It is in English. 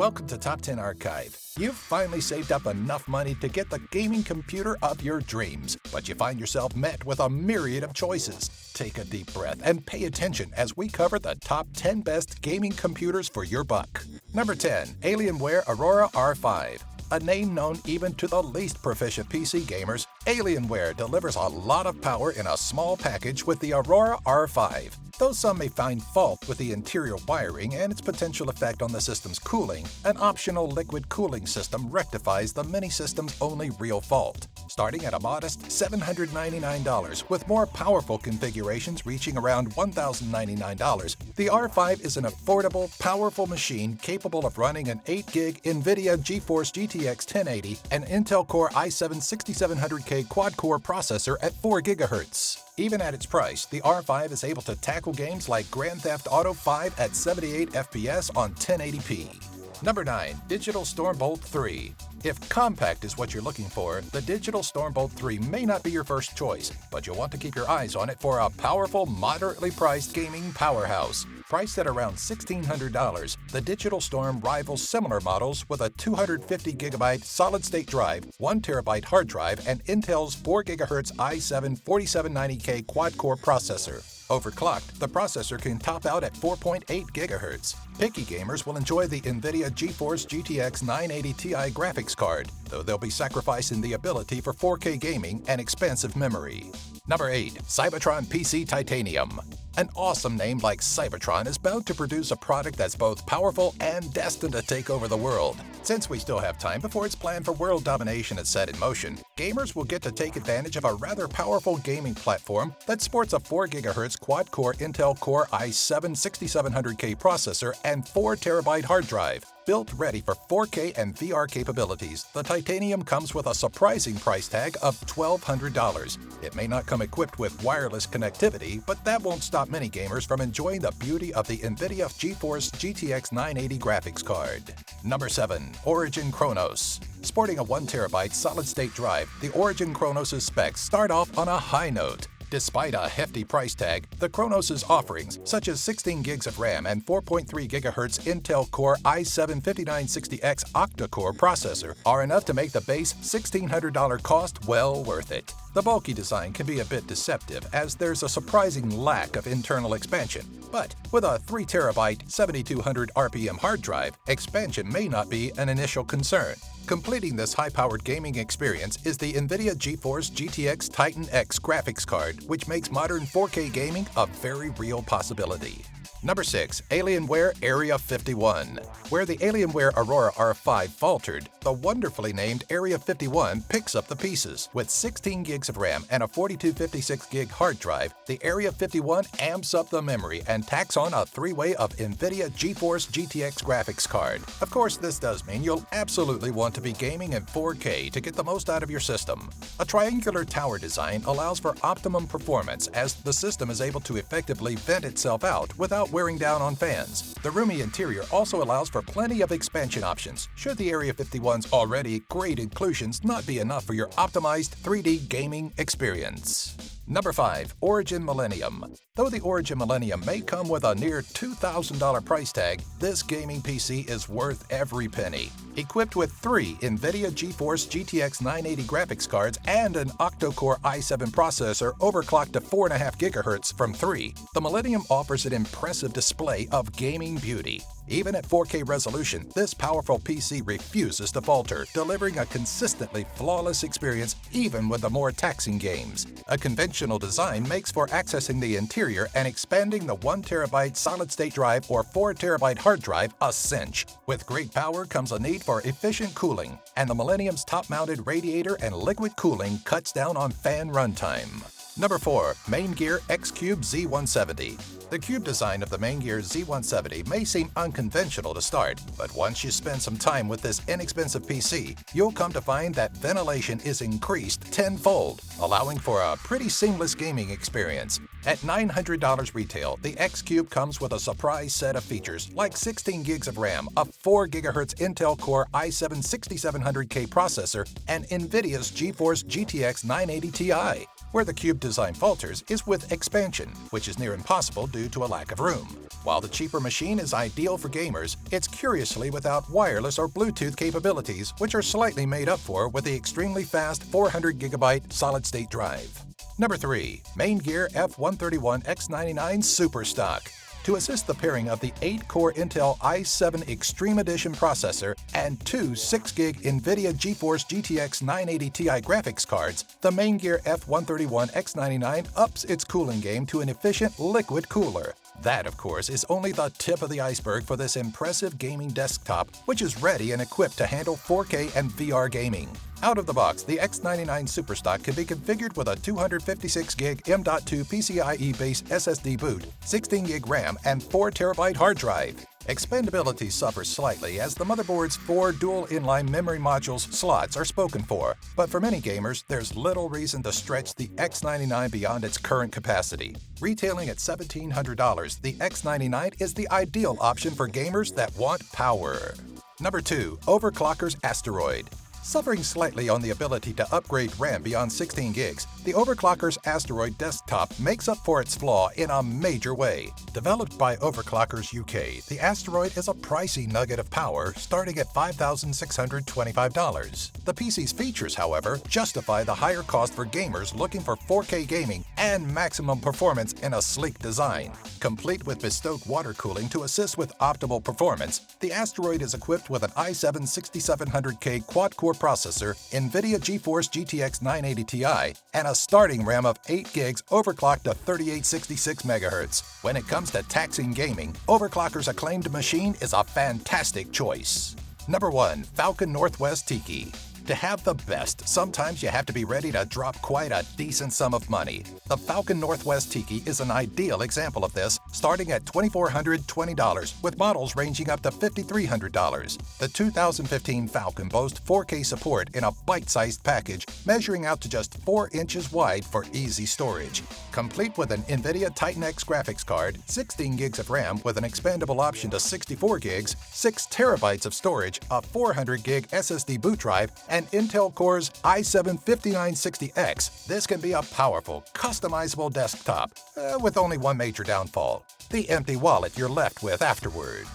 Welcome to Top 10 Archive. You've finally saved up enough money to get the gaming computer of your dreams, but you find yourself met with a myriad of choices. Take a deep breath and pay attention as we cover the top 10 best gaming computers for your buck. Number 10. Alienware Aurora R5. A name known even to the least proficient PC gamers, Alienware delivers a lot of power in a small package with the Aurora R5. Though some may find fault with the interior wiring and its potential effect on the system's cooling, an optional liquid cooling system rectifies the mini-system's only real fault. Starting at a modest $799, with more powerful configurations reaching around $1,099, the R5 is an affordable, powerful machine capable of running an 8GB NVIDIA GeForce GTX 1080 and Intel Core i7-6700K quad-core processor at 4 GHz. Even at its price, the R5 is able to tackle games like Grand Theft Auto 5 at 78 FPS on 1080p. Number 9. Digital Stormbolt 3. If compact is what you're looking for, the Digital Stormbolt 3 may not be your first choice, but you'll want to keep your eyes on it for a powerful, moderately priced gaming powerhouse. Priced at around $1,600, the Digital Storm rivals similar models with a 250GB solid-state drive, 1TB hard drive, and Intel's 4 GHz i7-4790K quad-core processor. Overclocked, the processor can top out at 4.8 GHz. Picky gamers will enjoy the NVIDIA GeForce GTX 980 Ti graphics card, though they'll be sacrificing the ability for 4K gaming and expansive memory. Number 8. Cybertron PC Titanium. An awesome name like Cybertron is bound to produce a product that's both powerful and destined to take over the world. Since we still have time before its plan for world domination is set in motion, gamers will get to take advantage of a rather powerful gaming platform that sports a 4 GHz quad-core Intel Core i7-6700K processor and 4TB hard drive. Built ready for 4K and VR capabilities, the Titanium comes with a surprising price tag of $1,200. It may not come equipped with wireless connectivity, but that won't stop many gamers from enjoying the beauty of the NVIDIA GeForce GTX 980 graphics card. Number 7. Origin Chronos. Sporting a 1TB solid-state drive, the Origin Chronos' specs start off on a high note. Despite a hefty price tag, the Chronos' offerings, such as 16 GB of RAM and 4.3 GHz Intel Core i7-5960X octa-core processor, are enough to make the base $1,600 cost well worth it. The bulky design can be a bit deceptive, as there's a surprising lack of internal expansion. But with a 3TB 7200 RPM hard drive, expansion may not be an initial concern. Completing this high-powered gaming experience is the NVIDIA GeForce GTX Titan X graphics card, which makes modern 4K gaming a very real possibility. Number 6. Alienware Area-51. Where the Alienware Aurora R5 faltered, the wonderfully named Area-51 picks up the pieces. With 16 GB of RAM and a 4256GB hard drive, the Area-51 amps up the memory and tacks on a 3-way of NVIDIA GeForce GTX graphics card. Of course, this does mean you'll absolutely want to be gaming in 4K to get the most out of your system. A triangular tower design allows for optimum performance, as the system is able to effectively vent itself out without wearing down on fans. The roomy interior also allows for plenty of expansion options, should the Area-51's already great inclusions not be enough for your optimized 3D gaming experience. Number 5. Origin Millennium. Though the Origin Millennium may come with a near $2,000 price tag, this gaming PC is worth every penny. Equipped with 3 NVIDIA GeForce GTX 980 graphics cards and an octa-core i7 processor overclocked to 4.5 GHz from 3, the Millennium offers an impressive display of gaming beauty. Even at 4K resolution, this powerful PC refuses to falter, delivering a consistently flawless experience even with the more taxing games. A conventional design makes for accessing the interior and expanding the 1TB solid-state drive or 4TB hard drive a cinch. With great power comes a need for efficient cooling, and the Millennium's top-mounted radiator and liquid cooling cuts down on fan runtime. Number 4. Maingear X-Cube Z170. The cube design of the Maingear Z170 may seem unconventional to start, but once you spend some time with this inexpensive PC, you'll come to find that ventilation is increased tenfold, allowing for a pretty seamless gaming experience. At $900 retail, the X-Cube comes with a surprise set of features like 16 GB of RAM, a 4 GHz Intel Core i7-6700K processor, and NVIDIA's GeForce GTX 980 Ti. Where the cube design falters is with expansion, which is near impossible due due to a lack of room. While the cheaper machine is ideal for gamers, it's curiously without wireless or Bluetooth capabilities, which are slightly made up for with the extremely fast 400GB solid-state drive. Number 3. Maingear F131X99 Superstock. To assist the pairing of the 8-core Intel i7 Extreme Edition processor and two 6GB NVIDIA GeForce GTX 980 Ti graphics cards, the Maingear F131X99 ups its cooling game to an efficient liquid cooler. That, of course, is only the tip of the iceberg for this impressive gaming desktop, which is ready and equipped to handle 4K and VR gaming. Out of the box, the X99 Superstock can be configured with a 256GB M.2 PCIe-based SSD boot, 16GB RAM, and 4TB hard drive. Expandability suffers slightly as the motherboard's 4 dual inline memory modules slots are spoken for, but for many gamers, there's little reason to stretch the X99 beyond its current capacity. Retailing at $1,700, the X99 is the ideal option for gamers that want power. Number 2. Overclockers Asteroid. Suffering slightly on the ability to upgrade RAM beyond 16 gigs, the Overclockers Asteroid desktop makes up for its flaw in a major way. Developed by Overclockers UK, the Asteroid is a pricey nugget of power starting at $5,625. The PC's features, however, justify the higher cost for gamers looking for 4K gaming and maximum performance in a sleek design. Complete with bespoke water cooling to assist with optimal performance, the Asteroid is equipped with an i7 6700K quad-core processor, NVIDIA GeForce GTX 980 Ti, and a starting RAM of 8 gigs overclocked to 3866 MHz. When it comes to taxing gaming, Overclocker's acclaimed machine is a fantastic choice. Number 1. Falcon Northwest Tiki. To have the best, sometimes you have to be ready to drop quite a decent sum of money. The Falcon Northwest Tiki is an ideal example of this, starting at $2,420, with models ranging up to $5,300. The 2015 Falcon boasts 4K support in a bite-sized package, measuring out to just 4 inches wide for easy storage. Complete with an NVIDIA Titan X graphics card, 16 gigs of RAM with an expandable option to 64 gigs, 6 terabytes of storage, a 400 gig SSD boot drive, and Intel Core's i7-5960X, this can be a powerful, customizable desktop, with only one major downfall: the empty wallet you're left with afterward.